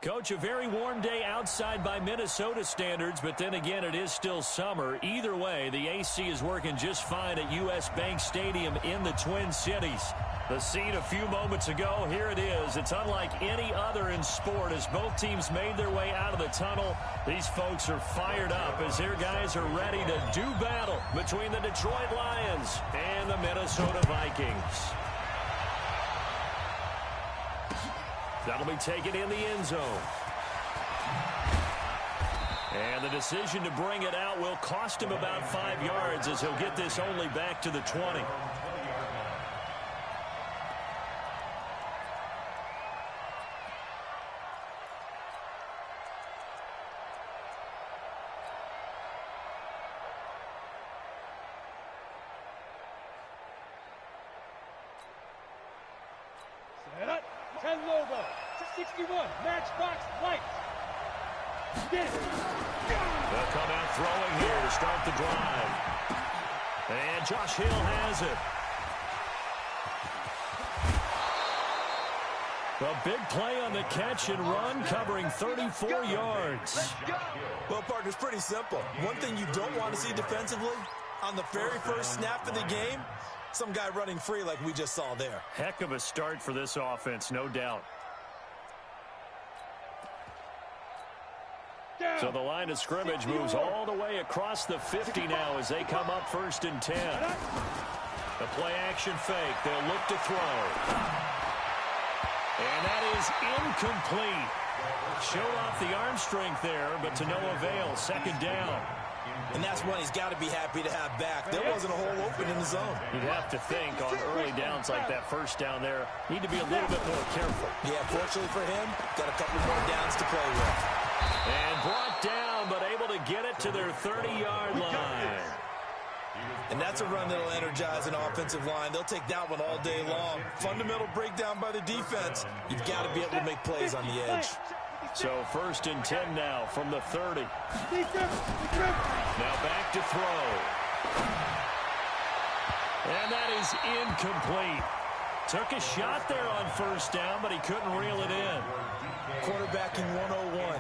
Coach, a very warm day outside by Minnesota standards, but then again, it is still summer. Either way, the AC is working just fine at U.S. Bank Stadium in the Twin Cities. The scene a few moments ago, here it is. It's unlike any other in sport as both teams made their way out of the tunnel. These folks are fired up as their guys are ready to do battle between the Detroit Lions and the Minnesota Vikings. That'll be taken in the end zone. And the decision to bring it out will cost him about 5 yards as he'll get this only back to the 20. Set up. 10 logo. 61. Matchbox lights. Get it. They'll come out throwing here to start the drive. And Josh Hill has it. A big play on the catch and run, covering 34 yards. Well, partner, it's pretty simple. One thing you don't want to see defensively, on the very first snap of the game, some guy running free like we just saw there. Heck of a start for this offense, no doubt. So the line of scrimmage moves all the way across the 50 now as they come up 1st and 10. The play action fake. They'll look to throw. And that is incomplete. Showed off the arm strength there, but to no avail. 2nd down. And that's one he's got to be happy to have back. There wasn't a hole open in the zone. You'd have to think on early downs like that 1st down there, need to be a little bit more careful. Yeah, fortunately for him, got a couple more downs to play with. And brought down, but able to get it to their 30-yard line. And that's a run that'll energize an offensive line. They'll take that one all day long. Fundamental breakdown by the defense. You've got to be able to make plays on the edge. So 1st and 10 now from the 30. Now back to throw. And that is incomplete. Took a shot there on 1st down, but he couldn't reel it in. Quarterbacking 101.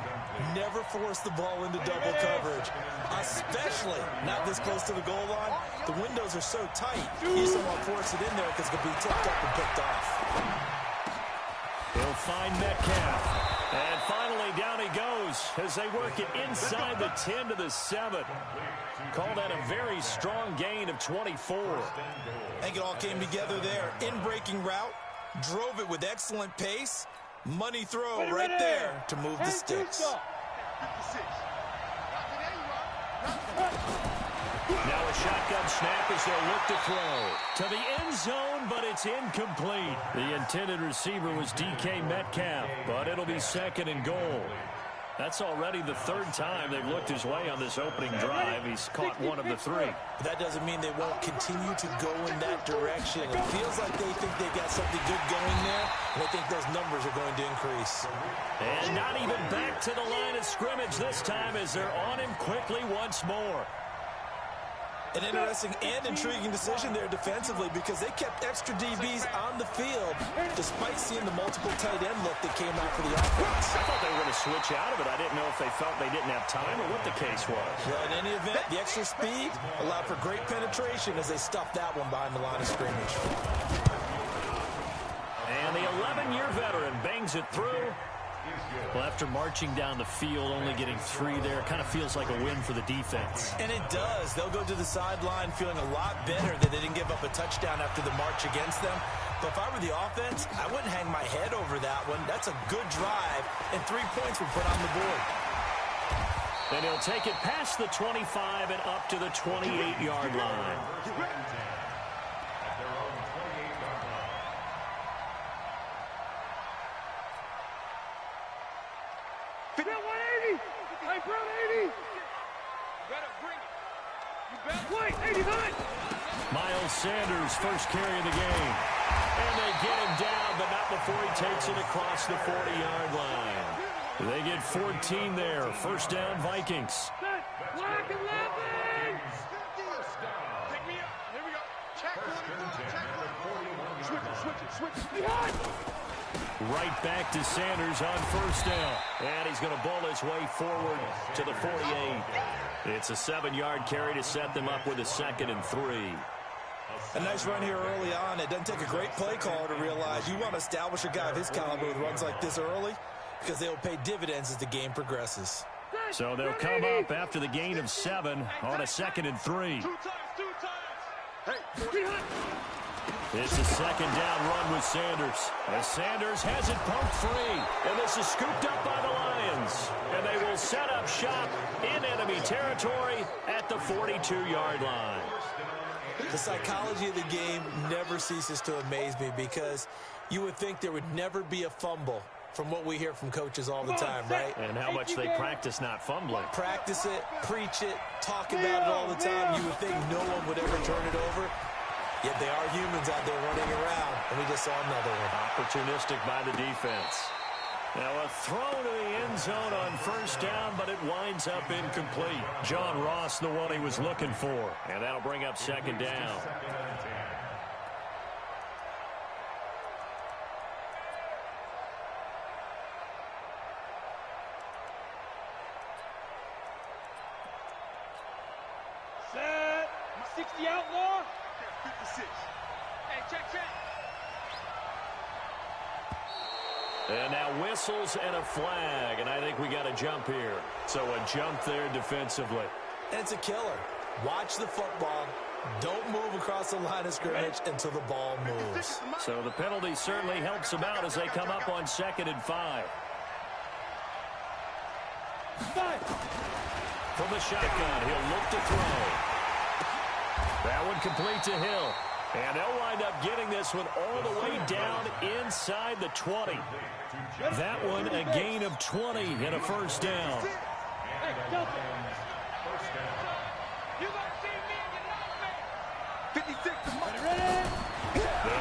Never force the ball into double coverage, especially not this close to the goal line. The windows are so tight, you just don't want to force it in there because it could be tipped up and picked off. He'll find Metcalf. And finally, down he goes as they work it inside the 10 to the 7. Call that a very strong gain of 24. I think it all came together there. In-breaking route, drove it with excellent pace. Money throw right there to move the sticks. Now a shotgun snap as they'll look to throw. To the end zone, but it's incomplete. The intended receiver was DK Metcalf, but it'll be 2nd and goal. That's already the 3rd time they've looked his way on this opening drive. He's caught one of the 3. But that doesn't mean they won't continue to go in that direction. It feels like they think they've got something good going there, and they think those numbers are going to increase. And not even back to the line of scrimmage this time as they're on him quickly once more. An interesting and intriguing decision there defensively because they kept extra DBs on the field despite seeing the multiple tight end look that came out for the offense. I thought they were going to switch out of it. I didn't know if they felt they didn't have time or what the case was. Well, in any event, the extra speed allowed for great penetration as they stuffed that one behind the line of scrimmage. And the 11-year veteran bangs it through. Well, after marching down the field, only getting 3 there, kind of feels like a win for the defense. And it does. They'll go to the sideline feeling a lot better that they didn't give up a touchdown after the march against them. But if I were the offense, I wouldn't hang my head over that one. That's a good drive, and 3 points were put on the board. And he'll take it past the 25 and up to the 28-yard line. Miles Sanders, first carry of the game. And they get him down, but not before he takes it across the 40-yard line. They get 14 there. 1st down, Vikings. Black 11! Switch it. Right back to Sanders on first down. And he's going to ball his way forward to the 48. It's a 7-yard carry to set them up with a 2nd and 3. A nice run here early on. It doesn't take a great play caller to realize you want to establish a guy of his caliber with runs like this early because they will pay dividends as the game progresses. So they'll come up after the gain of 7 on a 2nd and 3. It's a 2nd down run with Sanders. As Sanders has it pumped free. And this is scooped up by the Lions. And they will set up shop in enemy territory at the 42-yard line. The psychology of the game never ceases to amaze me because you would think there would never be a fumble from what we hear from coaches all the time, right? And how much they practice not fumbling. Practice it, preach it, talk about it all the time. You would think no one would ever turn it over. Yet they are humans out there running around, and we just saw another one. Opportunistic by the defense. Now a throw to the end zone on first down, but it winds up incomplete. John Ross, the one he was looking for. And that'll bring up 2nd down. Set. 60 outlaw. 56. Hey, check. And now whistles and a flag, and I think we got a jump here. So a jump there defensively. And it's a killer. Watch the football. Don't move across the line of scrimmage until the ball moves. So the penalty certainly helps them out as they come up on 2nd and 5. From the shotgun, he'll look to throw. That one complete to Hill. And they'll wind up getting this one all the way down inside the 20. That one a gain of 20 and a first down. They'll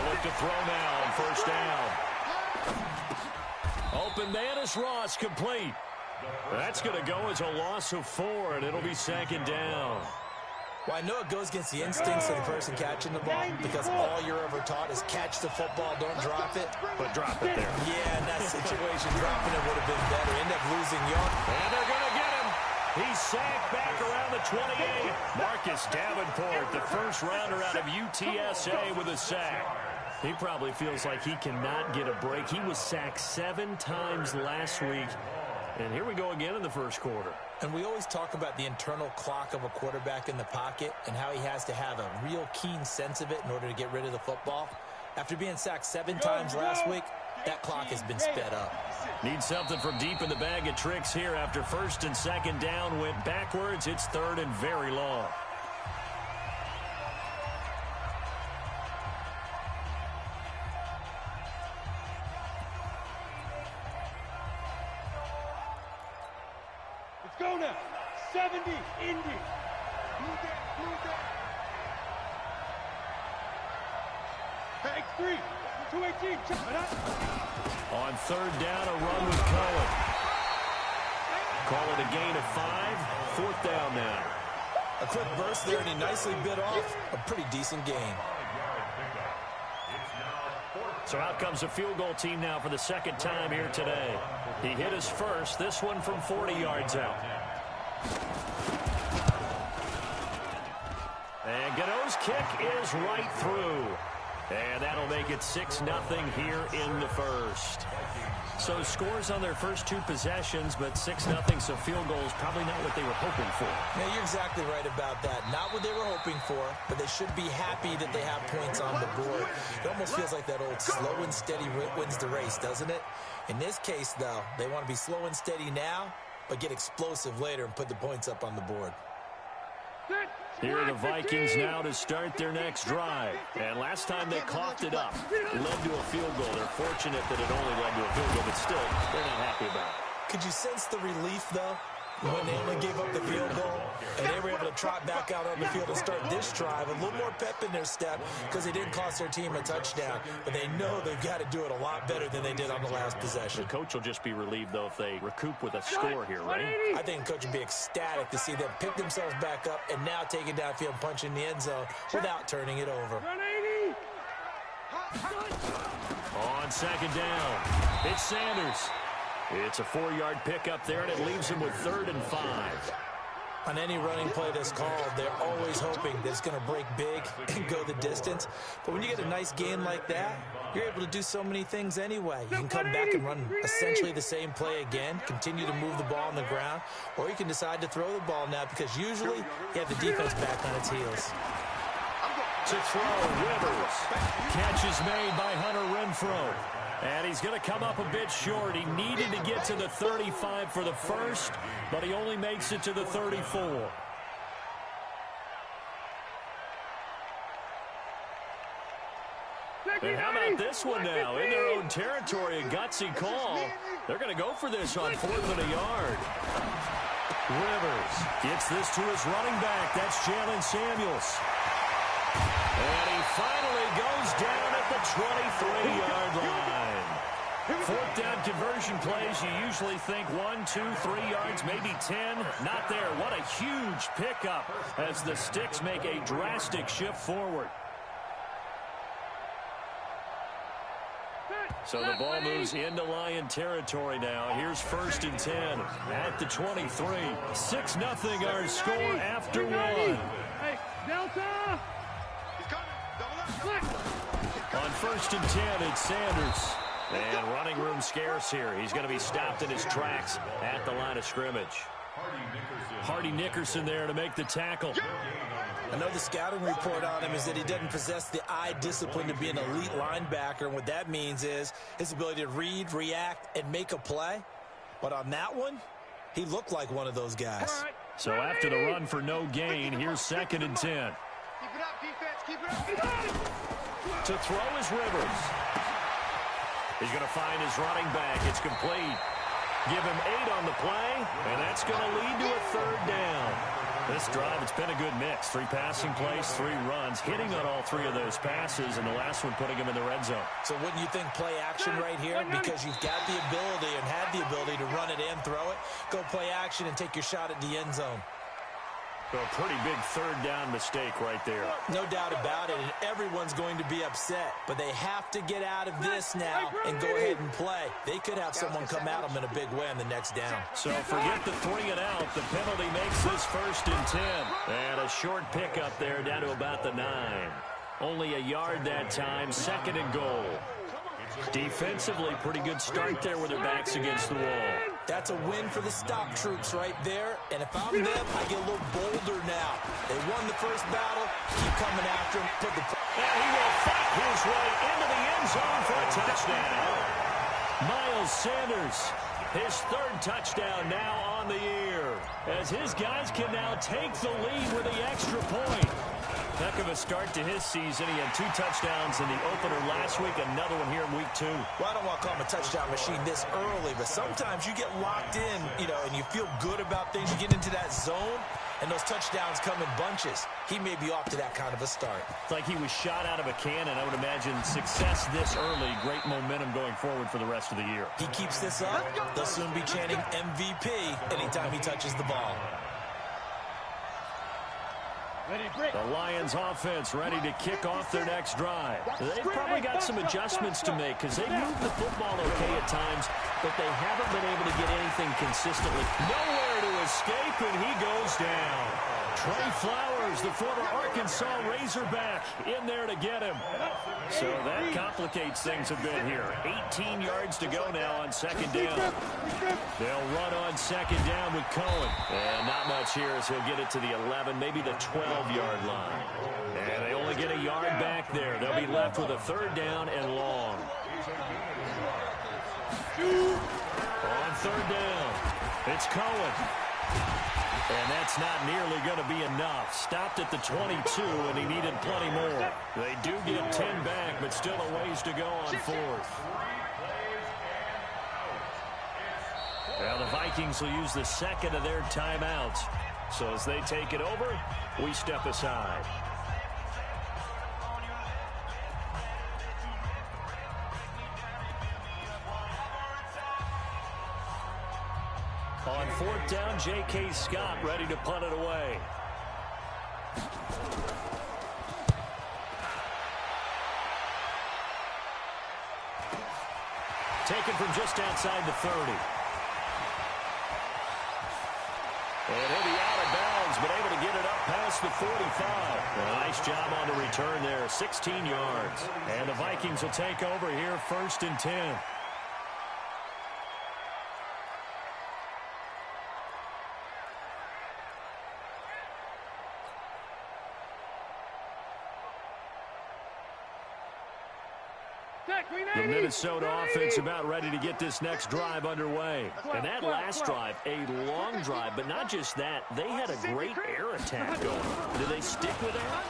look to throw now on first down. Open man is Ross, complete. That's going to go as a loss of 4, and it'll be 2nd down. Well, I know it goes against the instincts of the person catching the ball because all you're ever taught is catch the football, don't drop it. But drop it there. Yeah, in that situation, dropping it would have been better. End up losing yards. And they're going to get him. He's sacked back around the 28. Marcus Davenport, the first rounder out of UTSA with a sack. He probably feels like he cannot get a break. He was sacked 7 times last week. And here we go again in the first quarter. And we always talk about the internal clock of a quarterback in the pocket and how he has to have a real keen sense of it in order to get rid of the football. After being sacked 7 times last week, that clock has been sped up. Need something from deep in the bag of tricks here. After 1st and 2nd down went backwards, it's 3rd and very long. Let's go now. 70, Indy. X3, 218, check it out. On 3rd down, a run with Cohen. Call it a gain of 5. 4th down now. A quick burst there, and he nicely bit off a pretty decent gain. So out comes a field goal team now for the 2nd time here today. He hit his first, this one from 40 yards out. And Godot's kick is right through. And that'll make it 6-0 here in the first. So scores on their first 2 possessions, but 6-0, so field goals probably not what they were hoping for. Yeah, you're exactly right about that. Not what they were hoping for, but they should be happy that they have points on the board. It almost feels like that old slow and steady wins the race, doesn't it? In this case, though, they want to be slow and steady now, but get explosive later and put the points up on the board. Here are the Vikings now to start their next drive. And last time they coughed it up. It led to a field goal. They're fortunate that it only led to a field goal, but still, they're not happy about it. Could you sense the relief, though, when they only gave up the field goal and they were able to trot back out on the field and start this drive? A little more pep in their step because they didn't cost their team a touchdown, but they know they've got to do it a lot better than they did on the last possession. The coach will just be relieved, though, if they recoup with a score here, right? I think the coach would be ecstatic to see them pick themselves back up and now take it downfield and punch in the end zone without turning it over. On second down, it's Sanders. It's a 4-yard pickup there, and it leaves him with 3rd and 5. On any running play that's called, they're always hoping that it's going to break big and go the distance. But when you get a nice gain like that, you're able to do so many things anyway. You can come back and run essentially the same play again, continue to move the ball on the ground, or you can decide to throw the ball now because usually you have the defense back on its heels. To throw, Rivers. Catch is made by Hunter Renfrow. And he's going to come up a bit short. He needed to get to the 35 for the first, but he only makes it to the 34. And how about this one now? In their own territory, a gutsy call. They're going to go for this on 4th and a yard. Rivers gets this to his running back. That's Jalen Samuels. And he finally goes down at the 23-yard line. 4th down conversion plays, you usually think 1, 2, 3 yards, maybe 10. Not there. What a huge pickup as the Sticks make a drastic shift forward. So the ball moves into Lion territory now. Here's 1st and 10 at the 23. 6-0 our score after 1. Hey, Delta! On 1st and 10, it's Sanders. And running room scarce here. He's going to be stopped in his tracks at the line of scrimmage. Hardy Nickerson there to make the tackle. I know the scouting report on him is that he doesn't possess the eye discipline to be an elite linebacker. And what that means is his ability to read, react, and make a play. But on that one, he looked like one of those guys. So after the run for no gain, here's 2nd and 10. Keep it up, defense. Keep it up. To throw is Rivers. He's going to find his running back. It's complete. Give him 8 on the play, and that's going to lead to a 3rd down. This drive, it's been a good mix. 3 passing plays, 3 runs, hitting on all 3 of those passes, and the last one putting him in the red zone. So wouldn't you think play action right here? Because you've got the ability and had the ability to run it and throw it. Go play action and take your shot at the end zone. So a pretty big 3rd down mistake right there. No doubt about it, and everyone's going to be upset. But they have to get out of this now and go ahead and play. They could have someone come at them in a big way on the next down. So forget the 3 and out. The penalty makes this 1st and 10. And a short pickup there down to about the 9. Only a yard that time, 2nd and goal. Defensively, pretty good start there with their backs against the wall. That's a win for the stop troops right there. And if I'm them, I get a little bolder now. They won the first battle. Keep coming after him. Put the... And he will fight his way into the end zone for a touchdown. Miles Sanders, his 3rd touchdown now on the year, as his guys can now take the lead with the extra point. Heck of a start to his season. He had 2 touchdowns in the opener last week, another one here in week 2. Well, I don't want to call him a touchdown machine this early, but sometimes you get locked in, and you feel good about things. You get into that zone, and those touchdowns come in bunches. He may be off to that kind of a start. It's like he was shot out of a cannon. I would imagine success this early, great momentum going forward for the rest of the year. He keeps this up, they'll soon be chanting MVP anytime he touches the ball. The Lions offense ready to kick off their next drive. They've probably got some adjustments to make because they moved the football okay at times, but they haven't been able to get anything consistently. Nowhere to escape, and he goes down. Trey Flowers, the former Arkansas Razorback, in there to get him. So that complicates things a bit here. 18 yards to go now on 2nd down. They'll run on 2nd down with Cohen. And not much here as he'll get it to the 11, maybe the 12-yard line. And they only get a yard back there. They'll be left with a 3rd down and long. On 3rd down, it's Cohen. And that's not nearly going to be enough. Stopped at the 22, and he needed plenty more. They do get 10 back, but still a ways to go on 4th. Well, the Vikings will use the 2nd of their timeouts. So as they take it over, we step aside. On 4th down, J.K. Scott ready to punt it away. Taken from just outside the 30. And he'll be out of bounds, but able to get it up past the 45. Well, nice job on the return there, 16 yards. And the Vikings will take over here, 1st and 10. The Minnesota offense about ready to get this next drive underway. And that last drive, a long drive, but not just that. They had a great air attack going. Do they stick with that?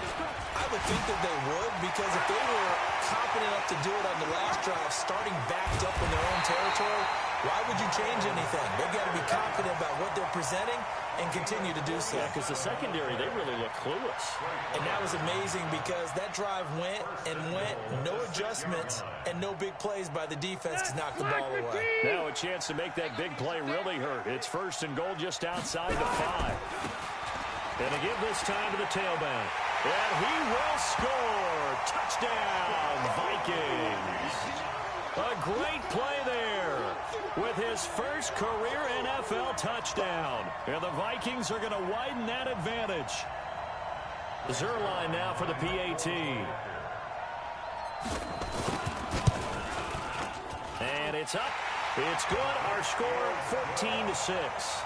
I would think that they would, because if they were confident enough to do it on the last drive, starting backed up in their own territory, why would you change anything? They've got to be confident about what they're presenting and continue to do so. Yeah, because the secondary, they really look clueless. And that was amazing because that drive went and went, no adjustments, and no big plays by the defense to knock the ball away. Now a chance to make that big play really hurt. It's 1st and goal just outside the 5. And to give this time to the tailback. And he will score. Touchdown, Vikings. A great play there with his first career NFL touchdown. And the Vikings are going to widen that advantage. Zerline now for the PAT. And it's up. It's good. Our score, 14-6.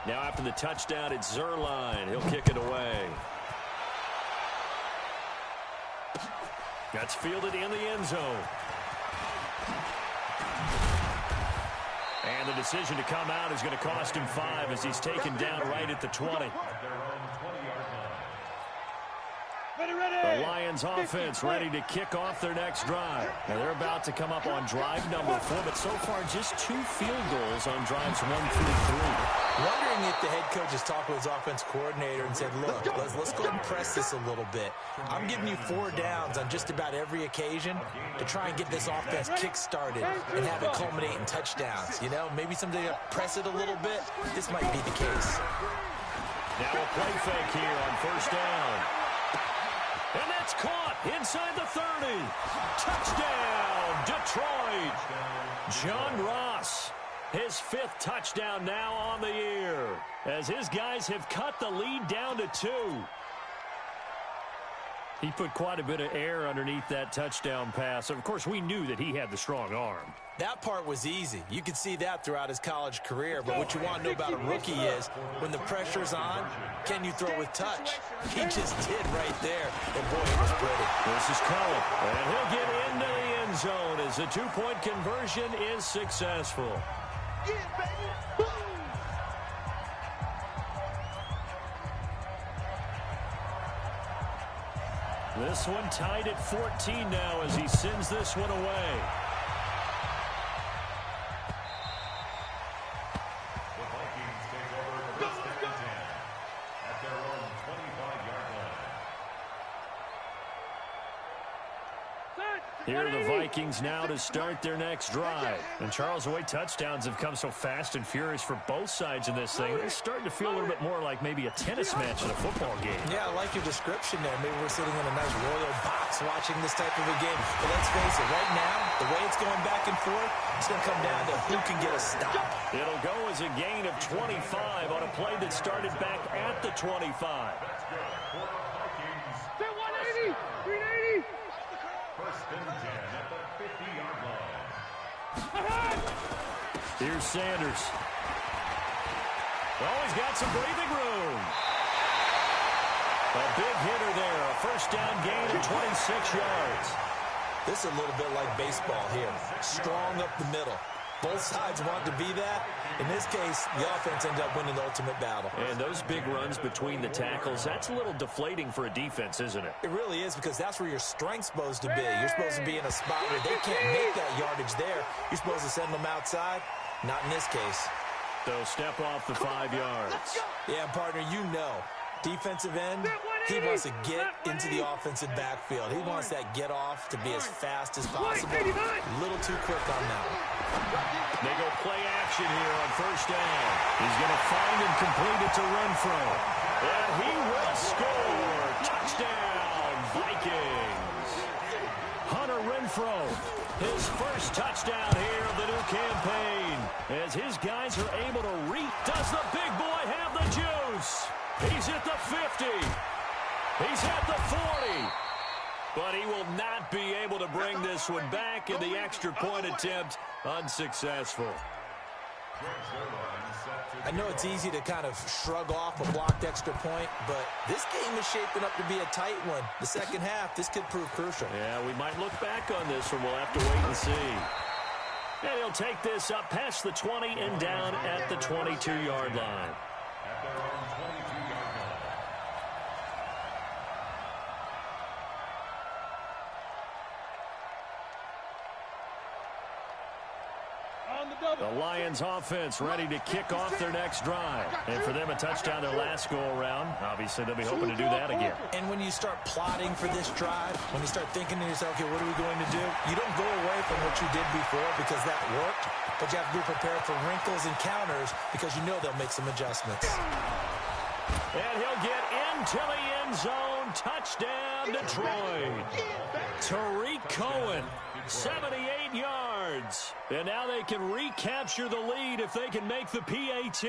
Now after the touchdown, it's Zerline. He'll kick it away. That's fielded in the end zone. And the decision to come out is going to cost him 5 as he's taken down right at the 20. The Lions offense ready to kick off their next drive. And they're about to come up on drive number 4, but so far just 2 field goals on drives 1 through 3. Wondering if the head coach has talked with his offense coordinator and said, look, let's go ahead and press this a little bit. I'm giving you 4 downs on just about every occasion to try and get this offense kick-started and have it culminate in touchdowns. You know, maybe someday press it a little bit. This might be the case. Now a play fake here on 1st down. And that's caught inside the 30. Touchdown, Detroit. John Ross, his 5th touchdown now on the year, as his guys have cut the lead down to 2. He put quite a bit of air underneath that touchdown pass. Of course, we knew that he had the strong arm. That part was easy. You could see that throughout his college career. But what you want to know about a rookie is when the pressure's on, can you throw with touch? He just did right there. And boy, it was pretty. This is Cullen. And he'll get into the end zone as the 2-point conversion is successful. Yeah, baby. This one tied at 14 now as he sends this one away. The Vikings take over first and 10 at their own 25-yard line. Here are the Vikings now to start their next drive. And Charles, the way touchdowns have come so fast and furious for both sides in this thing, it's starting to feel a little bit more like maybe a tennis match in a football game. Yeah, I like your description there. Maybe we're sitting in a nice royal box watching this type of a game. But let's face it, right now, the way it's going back and forth, it's going to come down to who can get a stop. It'll go as a gain of 25 on a play that started back at the 25. That's good for the Vikings. 180, 380. First and 10 at the 50-yard line. Here's Sanders. Oh, he's got some breathing room. A big hitter there. A first down gain of 26 yards. This is a little bit like baseball here. Strong up the middle. Both sides want to be that. In this case, the offense ended up winning the ultimate battle. And those big runs between the tackles, that's a little deflating for a defense, isn't it? It really is, because that's where your strength's supposed to be. You're supposed to be in a spot where they can't make that yardage there. You're supposed to send them outside. Not in this case. They'll step off the 5 yards. Yeah, partner, you know. Defensive end, he wants to get into the offensive backfield. He wants that get off to be as fast as possible. A little too quick on that. They go play action here on first down. He's going to find and complete it to Renfro. And he will score. Touchdown, Vikings. Hunter Renfro, his first touchdown here of the new campaign. As his guys are able to does the big boy have the juice? He's at the 50. He's at the 40. But he will not be able to bring this one back, in the extra point attempt unsuccessful. I know it's easy to kind of shrug off a blocked extra point, but this game is shaping up to be a tight one. The second half, this could prove crucial. Yeah, we might look back on this one. We'll have to wait and see. And he'll take this up past the 20 and down at the 22-yard line. At their own 22-yard line. The Lions offense ready to kick off their next drive. And for them, a touchdown their last go-around. Obviously, they'll be hoping to do that again. And when you start plotting for this drive, when you start thinking to yourself, okay, what are we going to do? You don't go away from what you did before because that worked, but you have to be prepared for wrinkles and counters because you know they'll make some adjustments. And he'll get into the end zone. Touchdown, Detroit. Tariq Cohen, 78 yards. And now they can recapture the lead if they can make the PAT.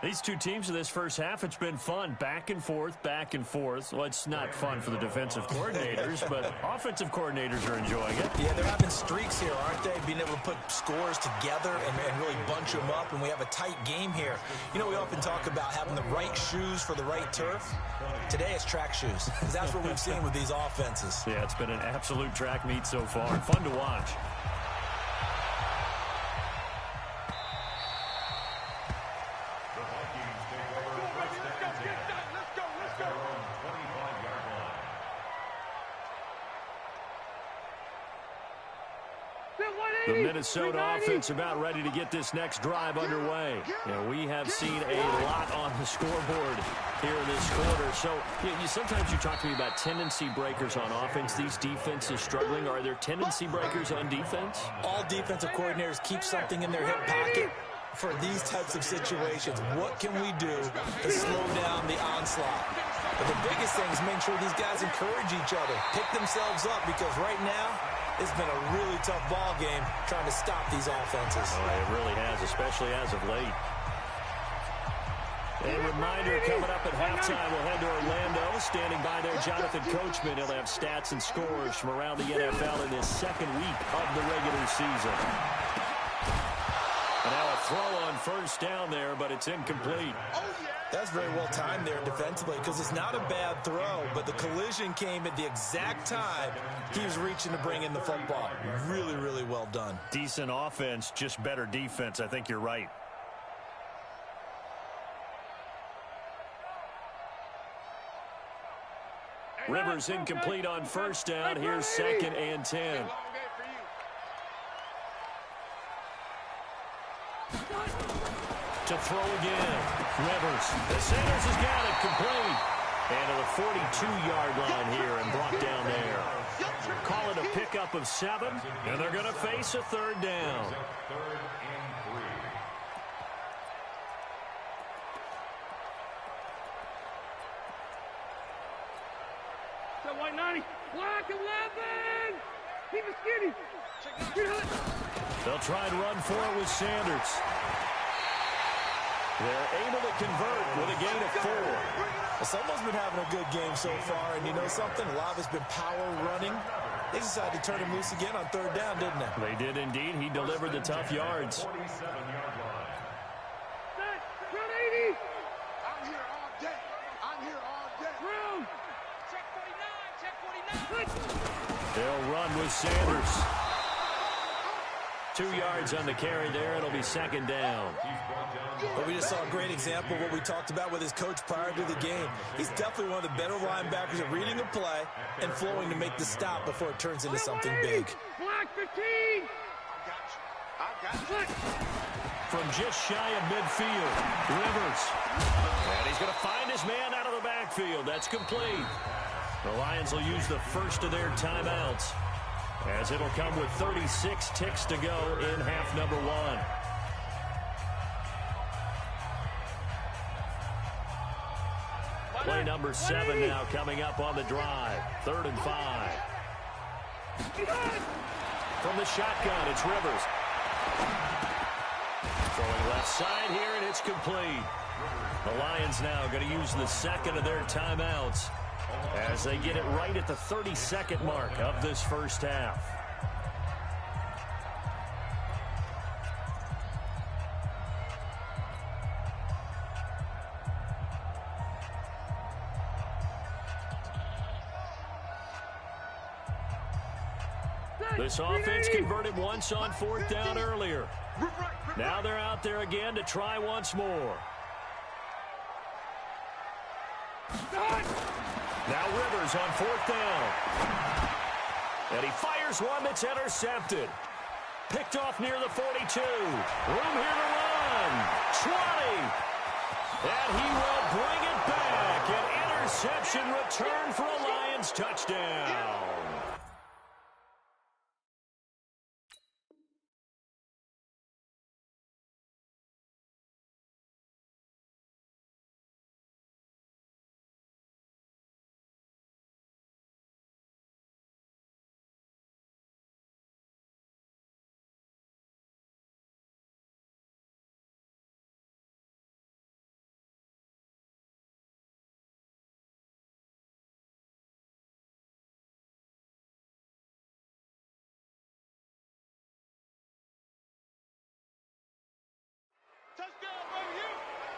These two teams in this first half, it's been fun. Back and forth, back and forth. Well, it's not fun for the defensive coordinators, but offensive coordinators are enjoying it. Yeah, they're having streaks here, aren't they? Being able to put scores together and really bunch them up, and we have a tight game here. You know, we often talk about having the right shoes for the right turf. Today it's track shoes, because that's what we've seen with these offenses. Yeah, it's been an absolute track meet so far. Fun to watch. The Minnesota offense about ready to get this next drive underway. Yeah, we have seen a lot on the scoreboard here in this quarter. So sometimes you talk to me about tendency breakers on offense. These defenses struggling. Are there tendency breakers on defense? All defensive coordinators keep something in their hip pocket for these types of situations. What can we do to slow down the onslaught? But the biggest thing is make sure these guys encourage each other, pick themselves up, because right now, it's been a really tough ball game trying to stop these offenses. Oh, it really has, especially as of late. A reminder, coming up at halftime, we'll head to Orlando. Standing by there, Jonathan Coachman. He'll have stats and scores from around the NFL in this second week of the regular season. And now a throw on first down there, but it's incomplete. That's very well timed there defensively, because it's not a bad throw, but the collision came at the exact time he was reaching to bring in the football. Really, really well done. Decent offense, just better defense. I think you're right. Rivers incomplete on first down. Here's 2nd and 10. To throw again. Rivers. The Sanders has got it complete. And to the 42-yard line here and brought down there. Call it a pickup of 7, and they're going to face a 3rd down. White 90. Block 11. Keep it skinny. They'll try and run for it with Sanders. They're able to convert with a gain of 4. Well, someone's been having a good game so far, and you know something? A lot of it's been power running. They decided to turn him loose again on 3rd down, didn't they? They did indeed. He delivered the tough yards. 47-yard line. Run 80. I'm here all day. I'm here all day. Room. Check 49. Check 49. They'll run with Sanders. 2 yards on the carry there. It'll be second down. But we just saw a great example of what we talked about with his coach prior to the game. He's definitely one of the better linebackers at reading a play and flowing to make the stop before it turns into something big. Block 15. I got you. From just shy of midfield, Rivers. And he's going to find his man out of the backfield. That's complete. The Lions will use the first of their timeouts, as it'll come with 36 ticks to go in half number 1. Play number 7 now coming up on the drive. 3rd and 5. From the shotgun, it's Rivers. Throwing left side here, and it's complete. The Lions now going to use the second of their timeouts as they get it right at the 32nd mark of this first half. This offense converted once on 4th down earlier. Now they're out there again to try once more. Now Rivers on 4th down. And he fires one that's intercepted. Picked off near the 42. Room here to run. 20. And he will bring it back. An interception return for a Lions touchdown.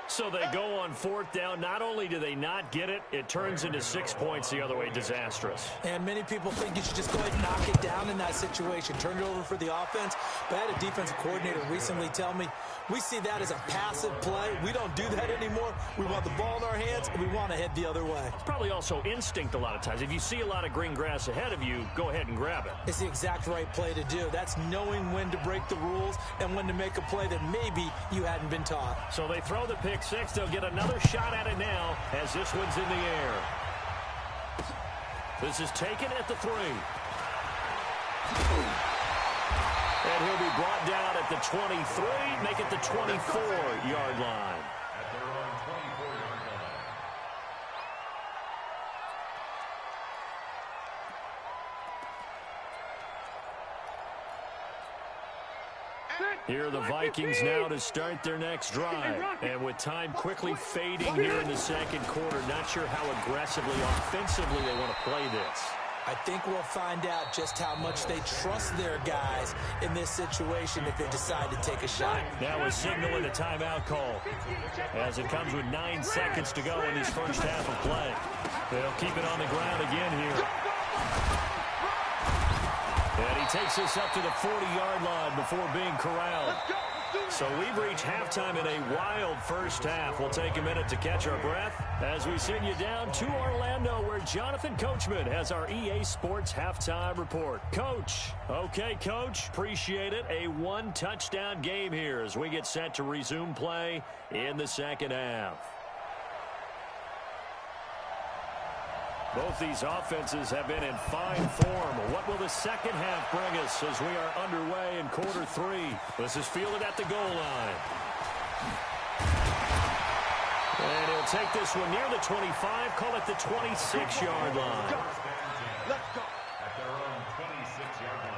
So they go on 4th down. Not only do they not get it, it turns into 6 points the other way. Disastrous. And many people think you should just go ahead and knock it down in that situation. Turn it over for the offense. But I had a defensive coordinator recently tell me, we see that as a passive play. We don't do that anymore. We want the ball in our hands, and we want to head the other way. It's probably also instinct a lot of times. If you see a lot of green grass ahead of you, go ahead and grab it. It's the exact right play to do. That's knowing when to break the rules and when to make a play that maybe you hadn't been taught. So they throw the pick 6. They'll get another shot at it now as this one's in the air. This is taken at the 3. And he'll be brought down at the 23, make it the 24-yard line. At their own 24-yard line. Here are the Vikings now to start their next drive. And with time quickly fading here in the second quarter, not sure how aggressively, offensively they want to play this. I think we'll find out just how much they trust their guys in this situation if they decide to take a shot. Now a signal and a timeout call as it comes with 9 seconds to go in this first half of play. They'll keep it on the ground again here. And he takes us up to the 40-yard line before being corralled. So we've reached halftime in a wild first half. We'll take a minute to catch our breath as we send you down to Orlando, where Jonathan Coachman has our EA Sports halftime report. Coach. Okay, Coach. Appreciate it. A 1-touchdown game here as we get set to resume play in the second half. Both these offenses have been in fine form. What will the second half bring us as we are underway in quarter 3? This is fielded at the goal line. And he'll take this one near the 25, call it the 26-yard line. Let's go. At their own 26-yard line.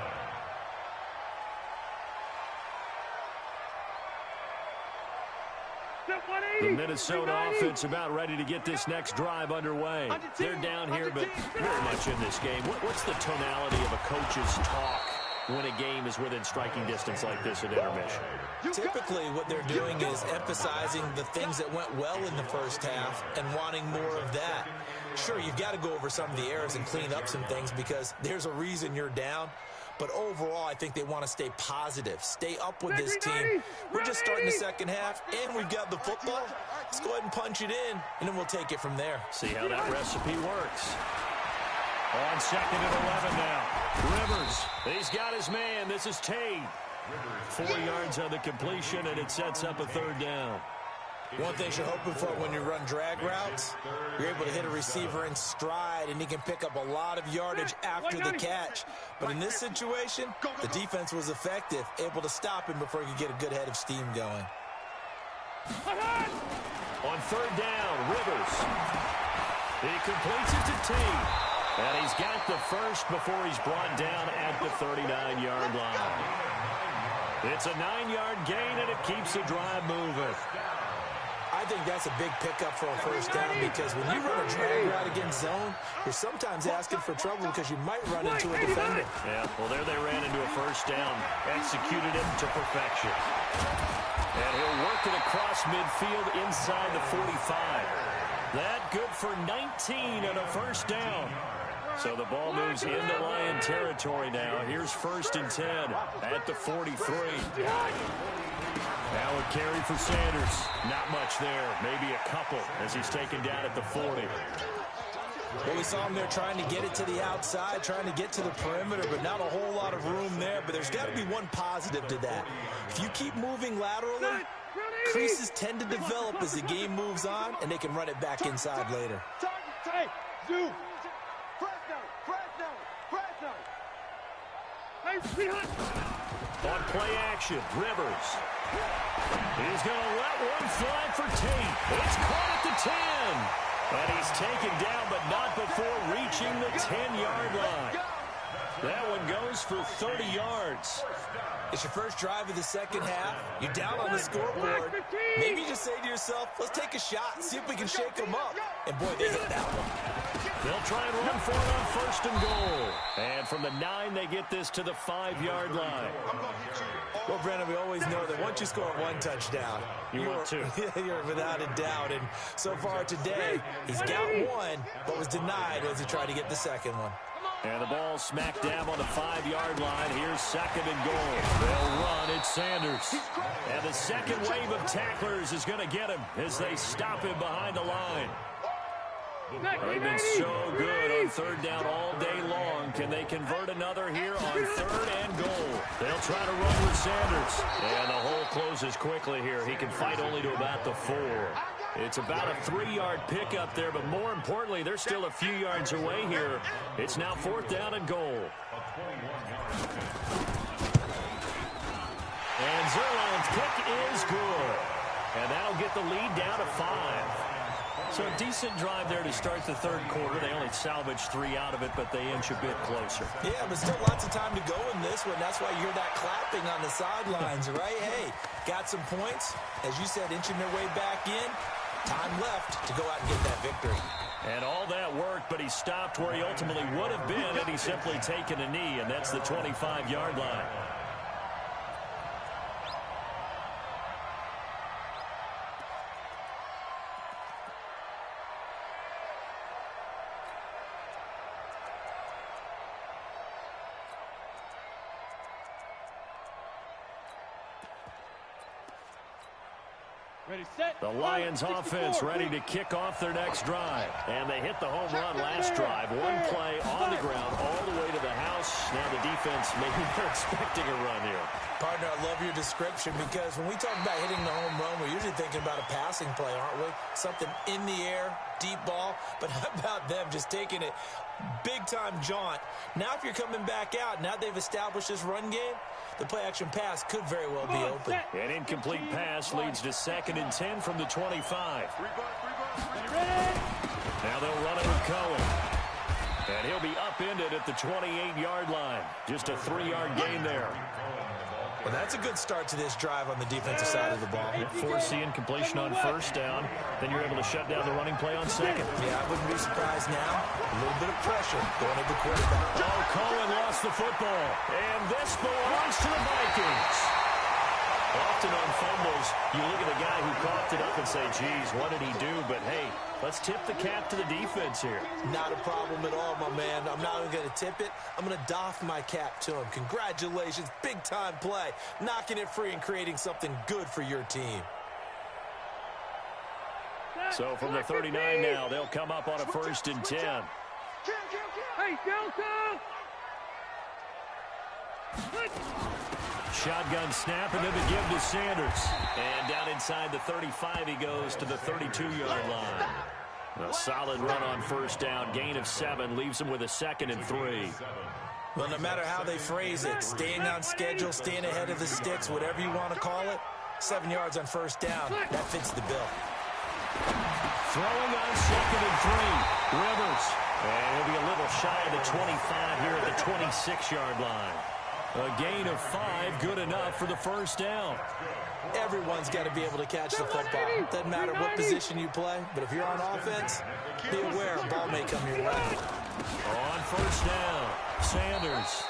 The Minnesota offense about ready to get this next drive underway. They're down here, but very much in this game. What's the tonality of a coach's talk when a game is within striking distance like this at intermission? Typically, what they're doing is emphasizing the things that went well in the first half and wanting more of that. Sure, you've got to go over some of the errors and clean up some things because there's a reason you're down. But overall, I think they want to stay positive, stay up with this team. We're just starting the second half, and we've got the football. Let's go ahead and punch it in, and then we'll take it from there. See how that recipe works. On second and 11 now. Rivers, he's got his man. This is Tate. 4 yards on the completion, and it sets up a third down. One thing you're hoping for when you run drag routes, you're able to hit a receiver in stride, and he can pick up a lot of yardage after the catch. But in this situation, the defense was effective, able to stop him before he could get a good head of steam going. On third down, Rivers. He completes it to Tate. And he's got the first before he's brought down at the 39-yard line. It's a 9-yard gain, and it keeps the drive moving. I think that's a big pickup for a first down because when you run a drag route against zone, you're sometimes asking for trouble because you might run into a defender. Yeah, well, there they ran into a first down, executed it to perfection. And he'll work it across midfield inside the 45. That good for 19 and a first down. So the ball moves into Lion territory now. Here's 1st and 10 at the 43. Now a carry for Sanders. Not much there. Maybe a couple as he's taken down at the 40. Well, we saw him there trying to get it to the outside, trying to get to the perimeter, but not a whole lot of room there. But there's got to be one positive to that. If you keep moving laterally, creases tend to develop as the game moves on, and they can run it back inside later. On play action, Rivers. He's going to let one fly for Tate. It's caught at the 10. And he's taken down, but not before reaching the 10-yard line. That one goes for 30 yards. It's your first drive of the second half. You're down on the scoreboard. Maybe you just say to yourself, let's take a shot, see if we can shake them up. And, boy, they hit that one. They'll try and run for it on 1st and goal. And from the 9, they get this to the 5-yard line. Well, Brandon, we always know that once you score one touchdown, you're without a doubt. And so far today, he's got one, but was denied as he tried to get the second one. And the ball smacked down on the 5-yard line. Here's 2nd and goal. They'll run. It's Sanders. And the second wave of tacklers is going to get him as they stop him behind the line. They've been so good on 3rd down all day long. Can they convert another here on 3rd and goal? They'll try to run with Sanders. And the hole closes quickly here. He can fight only to about the 4. It's about a 3-yard pickup there, but more importantly, they're still a few yards away here. It's now 4th down and goal. And Zerline's kick is good. And that'll get the lead down to 5. So a decent drive there to start the 3rd quarter. They only salvaged 3 out of it, but they inch a bit closer. Yeah, but still lots of time to go in this one. That's why you hear that clapping on the sidelines, right? Hey, got some points. As you said, inching their way back in. Time left to go out and get that victory. And all that worked, but he stopped where he ultimately would have been had he simply taken a knee, and that's the 25-yard line. Ready, set. The Lions offense ready to kick off their next drive. And they hit the home run last drive. One play on the ground all the way to the house. Now the defense, maybe they're expecting a run here. Partner, I love your description because when we talk about hitting the home run, we're usually thinking about a passing play, aren't we? Something in the air, deep ball. But how about them just taking it big-time jaunt? Now if you're coming back out, now they've established this run game, the play-action pass could very well be open. An incomplete pass leads to 2nd and 10 from the 25. Now they'll run it with Cohen. And he'll be upended at the 28-yard line. Just a 3-yard gain there. Well, that's a good start to this drive on the defensive side of the ball. Force the incompletion on 1st down. Then you're able to shut down the running play on 2nd. Yeah, I wouldn't be surprised now. A little bit of pressure going at the quarterback. Oh, Cohen lost the football. And this belongs to the Vikings. Often on fumbles, you look at the guy who coughed it up and say, geez, what did he do? But, hey, let's tip the cap to the defense here. Not a problem at all, my man. I'm not even going to tip it. I'm going to doff my cap to him. Congratulations. Big-time play. Knocking it free and creating something good for your team. So from the 39 now, they'll come up on a 1st and 10. Hey, Delta! Shotgun snap and then the give to Sanders. And down inside the 35, he goes to the 32-yard line. A solid run on 1st down. Gain of 7 leaves him with a 2nd and 3. Well, no matter how they phrase it, staying on schedule, staying ahead of the sticks, whatever you want to call it, 7 yards on 1st down, that fits the bill. Throwing on 2nd and 3. Rivers. And he'll be a little shy of the 25 here at the 26-yard line. A gain of 5, good enough for the 1st down. Everyone's got to be able to catch the football. Doesn't matter what position you play, but if you're on offense, be aware a ball may come your way. On 1st down, Sanders.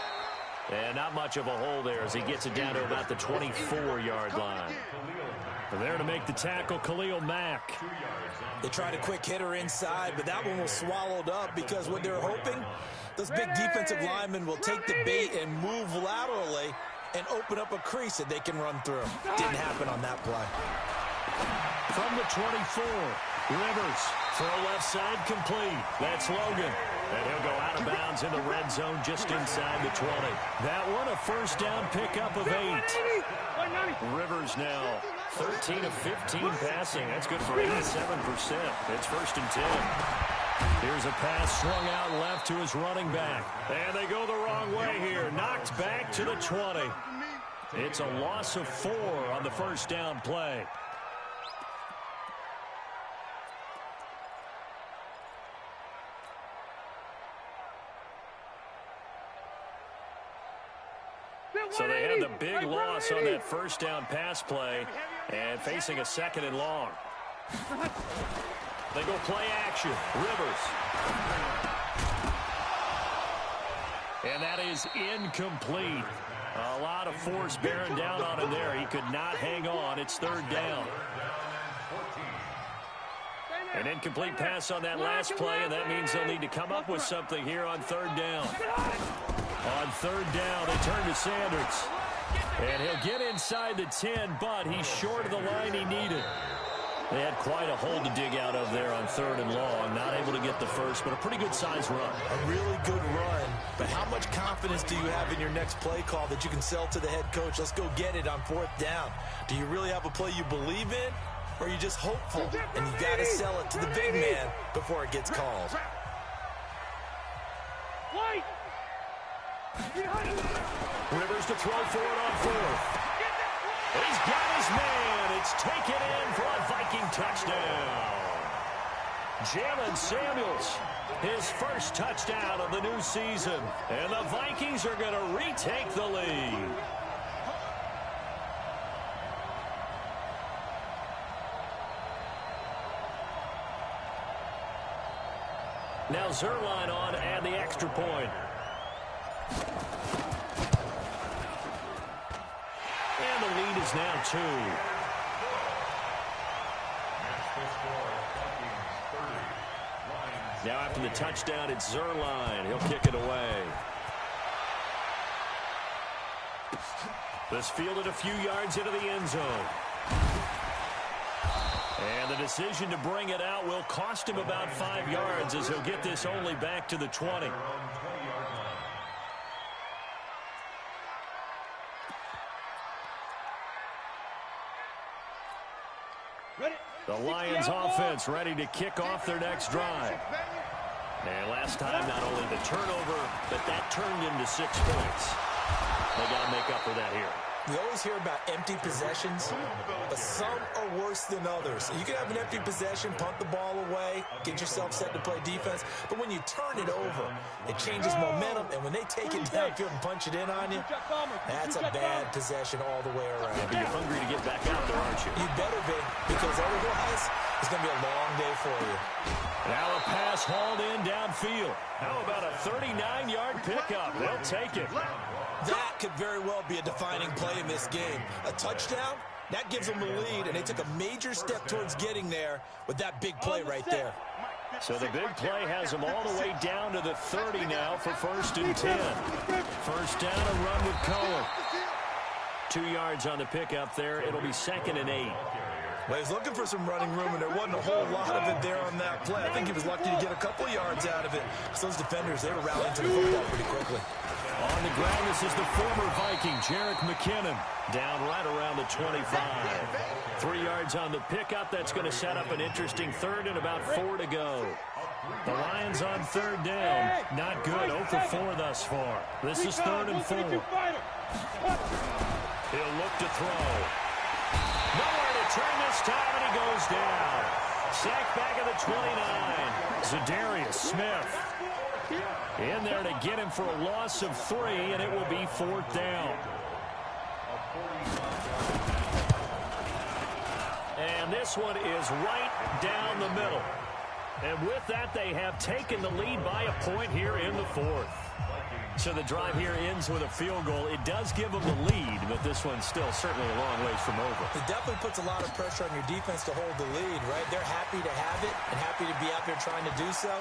And not much of a hole there as he gets it down to about the 24-yard line. There to make the tackle, Khalil Mack. They tried a quick hitter inside, but that one was swallowed up because what they're hoping, those big defensive linemen will take the bait and move laterally and open up a crease that they can run through. Didn't happen on that play. From the 24, Rivers. Throw left side complete. That's Logan. And he'll go out of bounds in the red zone just inside the 20. That one a 1st down pickup of 8. Rivers now 13 of 15 passing. That's good for 87%. It's 1st and 10. Here's a pass swung out left to his running back. And they go the wrong way here. Knocked back to the 20. It's a loss of 4 on the 1st down play. So they had the big loss on that 1st down pass play and facing a 2nd and long. They go play action. Rivers. And that is incomplete. A lot of force bearing down on him there. He could not hang on. It's 3rd down. An incomplete pass on that last play, and that means they'll need to come up with something here on 3rd down. On 3rd down, they turn to Sanders. And he'll get inside the 10, but he's short of the line he needed. They had quite a hole to dig out of there on 3rd and long. Not able to get the first, but a pretty good-sized run. A really good run, but how much confidence do you have in your next play call that you can sell to the head coach? Let's go get it on 4th down. Do you really have a play you believe in, or are you just hopeful? And you got to sell it to the big man before it gets called. White! Rivers to throw for it on 4th. He's got his man. It's taken in for a Viking touchdown. Jalen Samuels, his first touchdown of the new season. And the Vikings are going to retake the lead. Now Zerline on and the extra point. And the lead is now 2. Now after the touchdown, it's Zerline. He'll kick it away. This fielded a few yards into the end zone. And the decision to bring it out will cost him about 5 yards as he'll get this only back to the 20. The Lions offense ready to kick off their next drive. And last time, not only the turnover, but that turned into 6 points. They got to make up for that here. You always hear about empty possessions, but some are worse than others. You can have an empty possession, punt the ball away, get yourself set to play defense, but when you turn it over, it changes momentum, and when they take it downfield and punch it in on you, that's a bad possession all the way around. Yeah, but you're hungry to get back out there, aren't you? You better be, because otherwise, It's going to be a long day for you. Now a pass hauled in downfield. How about a 39-yard pickup? They'll take it. That could very well be a defining play in this game. A touchdown, that gives them the lead, and they took a major step towards getting there with that big play right there. So the big play has them all the way down to the 30 now for 1st and 10. First down, a run with Cohen. 2 yards on the pickup there. It'll be 2nd and 8. Well, he's looking for some running room, and there wasn't a whole lot of it there on that play. I think he was lucky to get a couple of yards out of it. So those defenders, they were rallying to the football pretty quickly. On the ground, this is the former Viking, Jerick McKinnon, down right around the 25. 3 yards on the pickup. That's going to set up an interesting 3rd and about 4 to go. The Lions on 3rd down. Not good. 0 for 4 thus far. This is 3rd and 4. He'll look to throw. Nowhere to turn this time, and he goes down. Sacked back at the 29. Zadarius Smith in there to get him for a loss of 3, and it will be 4th down. And this one is right down the middle. And with that, they have taken the lead by a point here in the 4th. So the drive here ends with a field goal. It does give them the lead, but this one's still certainly a long ways from over. It definitely puts a lot of pressure on your defense to hold the lead, right? They're happy to have it and happy to be out there trying to do so.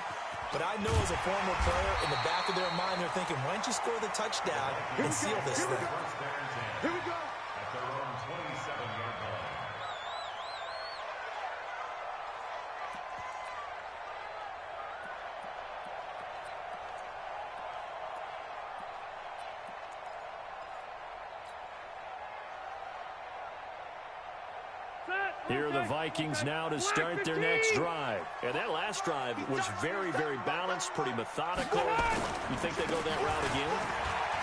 But I know as a former player, in the back of their mind, they're thinking, why don't you score the touchdown and seal this thing? Here we go. At their own 27-yard line. Here are the Vikings now to start their next drive. And that last drive was very, very balanced, pretty methodical. You think they go that route again?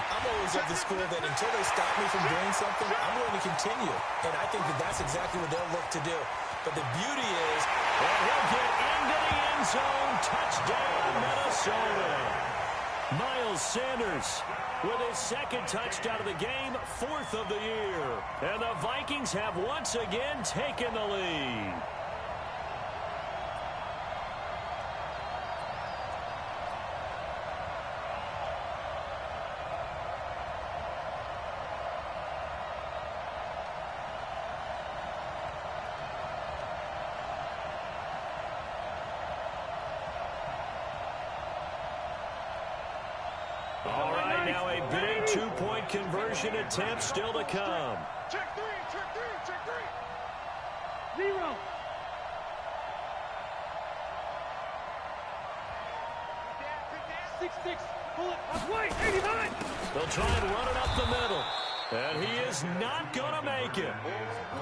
I'm always of the school that until they stop me from doing something, I'm going to continue. And I think that that's exactly what they'll look to do. But the beauty is, and he'll get into the end zone. Touchdown, Minnesota. Miles Sanders with his 2nd touchdown of the game, 4th of the year. And the Vikings have once again taken the lead. All right, now a big 2-point conversion attempt still to come. Check 3, check 3, check 3. 0. Six. Pull it up white. 89. They'll try and run it up the middle. And he is not going to make it.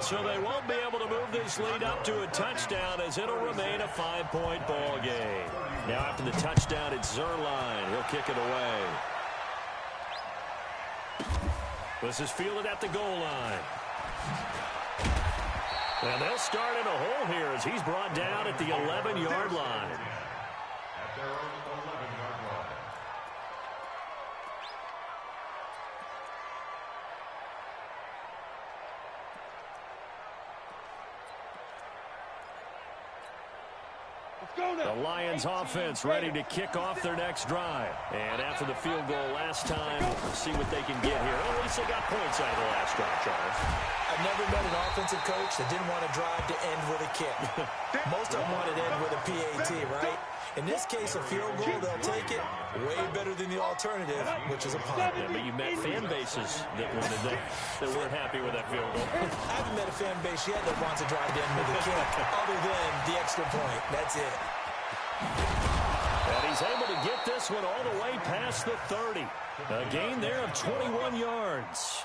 So they won't be able to move this lead up to a touchdown as it'll remain a 5-point ball game. Now after the touchdown, it's Zerline. He'll kick it away. This is fielded at the goal line. And they'll start in a hole here as he's brought down at the 11-yard line. At their own 11-yard line. The Lions offense ready to kick off their next drive. And after the field goal last time, see what they can get here. At least they got points out of the last drive, Charles. I've never met an offensive coach that didn't want to drive to end with a kick. Most of them wanted to end with a PAT, right? In this case, a field goal, they'll take it. Way better than the alternative, which is a punt. Yeah, but you met fan bases that wanted that weren't happy with that field goal. I haven't met a fan base yet that wants to drive to end with a kick, other than the extra point. That's it. And he's able to get this one all the way past the 30. A gain there of 21 yards.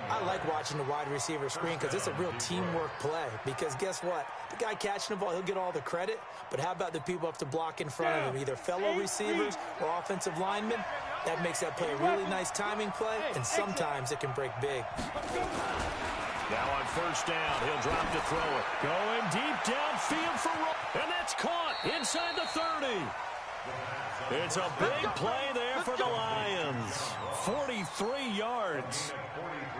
I like watching the wide receiver screen because it's a real teamwork play. Because guess what? The guy catching the ball, he'll get all the credit. But how about the people up to block in front of him, either fellow receivers or offensive linemen? That makes that play a really nice timing play, and sometimes it can break big. Now on first down, he'll drop to throw it. Going deep downfield for Roll. And that's caught inside the 30. It's a big play there there for the Lions. 43 yards.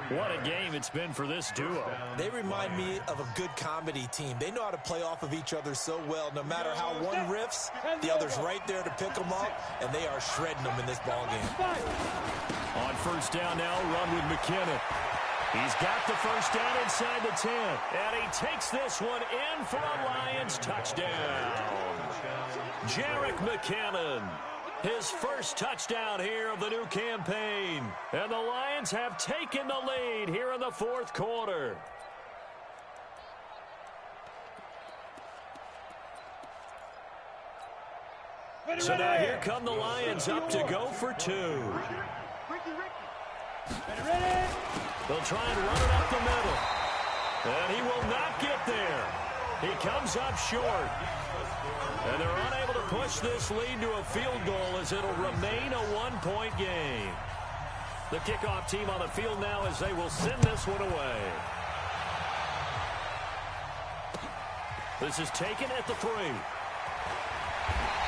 What a game it's been for this duo. They remind me of a good comedy team. They know how to play off of each other so well. No matter how one riffs, the other's right there to pick them up, and they are shredding them in this ball game. On first down now, run with McKinnon. He's got the first down inside the 10. And he takes this one in for a Lions touchdown. Jerick McKinnon. His first touchdown here of the new campaign. And the Lions have taken the lead here in the fourth quarter. So now here come the Lions up to go for two. They'll try and run it up the middle. And he will not get there. He comes up short. And they're unable to push this lead to a field goal as it'll remain a one-point game. The kickoff team on the field now as they will send this one away. This is taken at the 3.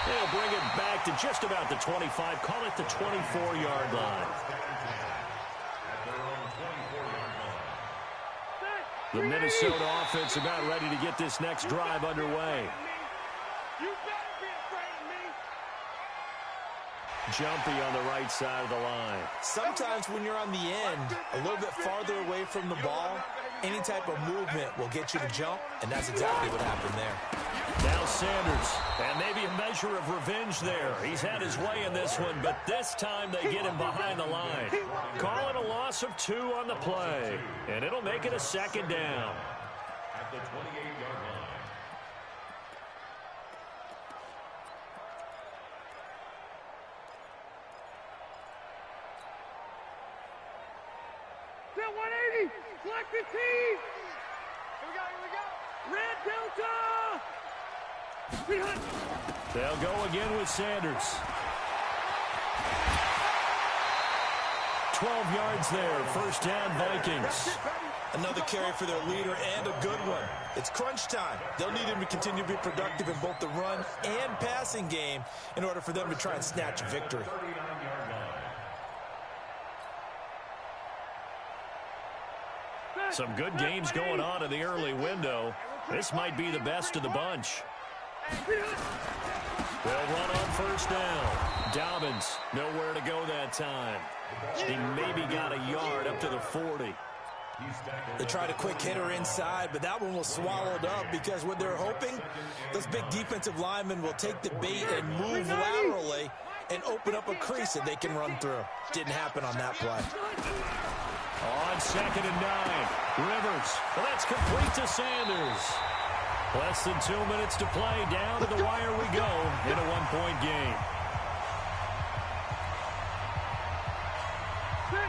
They'll bring it back to just about the 25. Call it the 24-yard line. The Minnesota offense about ready to get this next drive underway. You better be afraid of me. Jumpy on the right side of the line. Sometimes when you're on the end, a little bit farther away from the ball, any type of movement will get you to jump, and that's exactly what happened there. Now Sanders, and maybe a measure of revenge there. He's had his way in this one, but this time they get him behind the line. Call it a loss of 2 on the play, and it'll make it a second down. At the 28-yard line. Set 180. Black 15. Here we go. Red Delta. They'll go again with Sanders. 12 yards there. First down, Vikings. Another carry for their leader and a good one. It's crunch time. They'll need him to continue to be productive in both the run and passing game in order for them to try and snatch a victory. Some good games going on in the early window. This might be the best of the bunch. They'll run on first down. Dobbins, nowhere to go that time. He maybe got a yard up to the 40. They tried a quick hitter inside, but that one was swallowed up because what they're hoping, those big defensive linemen will take the bait and move laterally and open up a crease that they can run through. Didn't happen on that play. On 2nd and 9, Rivers. Well, that's complete to Sanders. Less than 2 minutes to play. Down to the wire we go in a one-point game.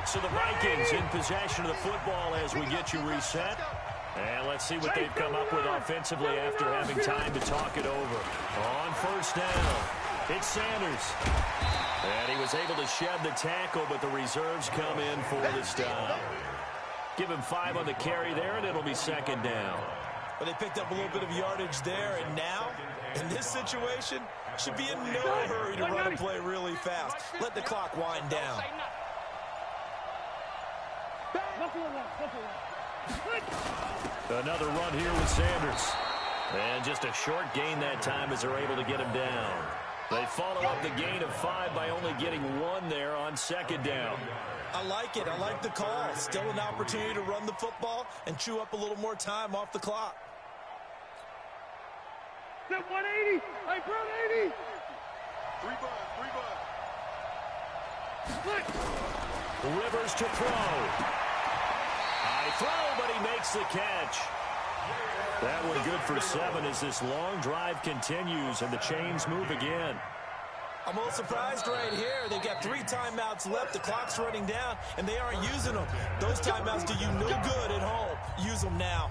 So the Vikings in possession of the football as we get you reset. And let's see what they've come up with offensively after having time to talk it over. On first down, it's Sanders. And he was able to shed the tackle, but the reserves come in for the stop. Give him 5 on the carry there, and it'll be second down. Well, they picked up a little bit of yardage there, and now, in this situation, should be in no hurry to run and play really fast. Let the clock wind down. Another run here with Sanders. And just a short gain that time as they're able to get him down. They follow up the gain of 5 by only getting 1 there on second down. I like it. I like the call. Still an opportunity to run the football and chew up a little more time off the clock. Set 180. I brought 80. 3 bud. Rivers to throw. High throw, but he makes the catch. That one good for 7 as this long drive continues and the chains move again. I'm a little surprised right here. They've got 3 timeouts left. The clock's running down, and they aren't using them. Those timeouts do you no good at home. Use them now.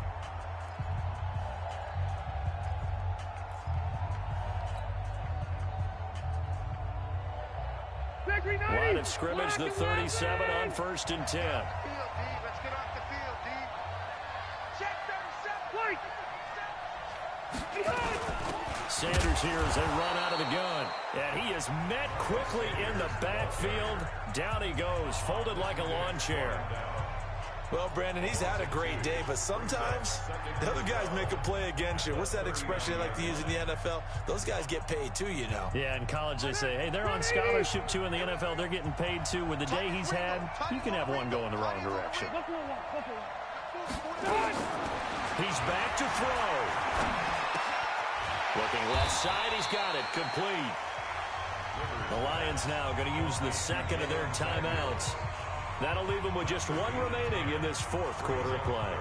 Line of scrimmage, the 37 on 1st and 10. Let's get off the field, D. Check 37. Sanders here as they run out of the gun. And he is is met quickly in the backfield. Down he goes, folded like a lawn chair. Well, Brandon, he's had a great day, but sometimes the other guys make a play against you. What's that expression they like to use in the NFL? Those guys get paid too, you know. Yeah, in college they say, hey, they're on scholarship too. In the NFL, they're getting paid too. With the day he's had, you can have one go in the wrong direction. He's back to throw. Looking left side, he's got it. Complete. The Lions now going to use the second of their timeouts. That'll leave them with just one remaining in this fourth quarter of play.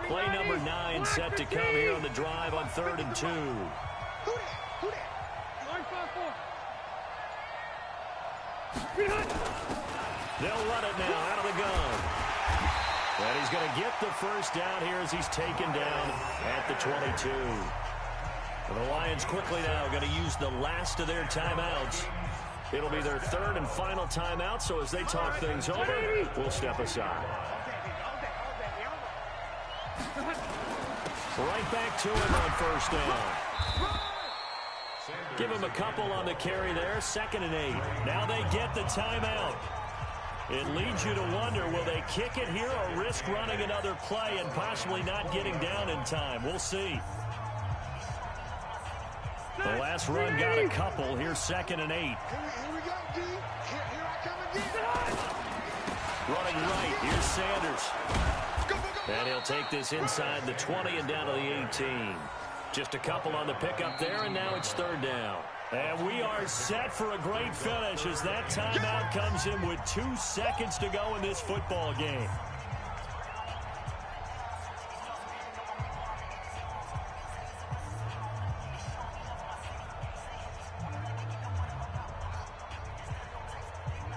Play number 9 set to come here on the drive on 3rd and 2. They'll run it now out of the gun. And he's going to get the first down here as he's taken down at the 22. And the Lions quickly now going to use the last of their timeouts. It'll be their 3rd and final timeout, so as they talk things over, we'll step aside. Right back to him on first down. Give him a couple on the carry there. 2nd and 8. Now they get the timeout. It leads you to wonder, will they kick it here or risk running another play and possibly not getting down in time? We'll see. The last run got a couple. Here's 2nd and 8. Here we go, D. Here I come again. Running right. Here's Sanders. And he'll take this inside the 20 and down to the 18. Just a couple on the pickup there, and now it's 3rd down. And we are set for a great finish as that timeout comes in with 2 seconds to go in this football game.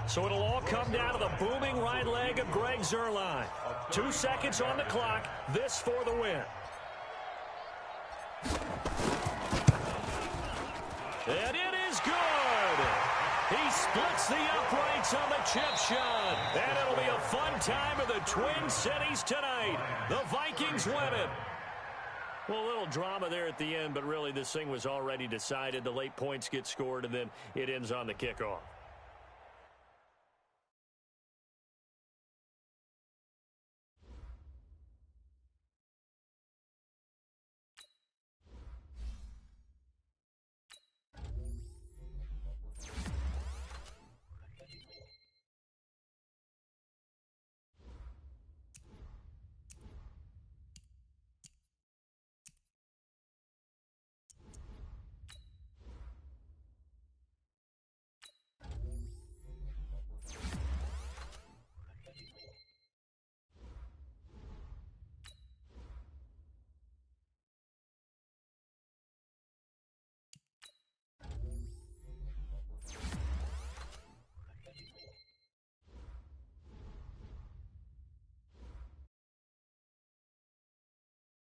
So it'll all come down to the booming right leg of Greg Zuerlein. 2 seconds on the clock. This for the win. And it is good. He splits the uprights on the chip shot. And it'll be a fun time in the Twin Cities tonight. The Vikings win it. Well, a little drama there at the end, but really this thing was already decided. The late points get scored, and then it ends on the kickoff.